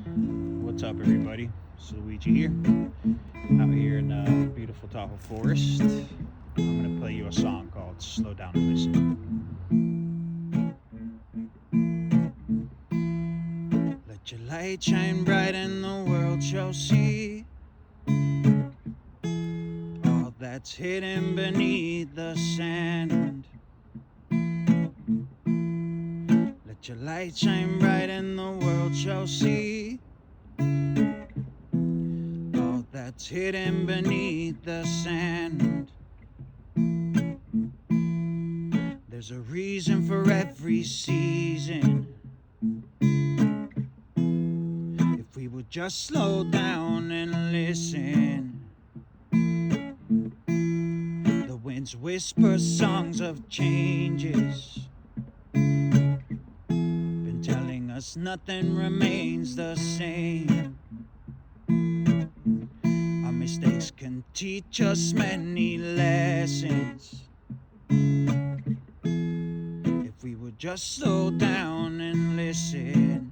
What's up, everybody? It's Luigi here, out here in the beautiful Tahoe Forest. I'm gonna play you a song called "Slow Down and Listen." Let your light shine bright, and the world shall see all that's hidden beneath the sand. Let your light shine bright, and the world shall see all that's hidden beneath the sand. There's a reason for every season. If we would just slow down and listen, the winds whisper songs of changes, been telling us nothing remains the same. Our mistakes can teach us many lessons. If we would just slow down and listen,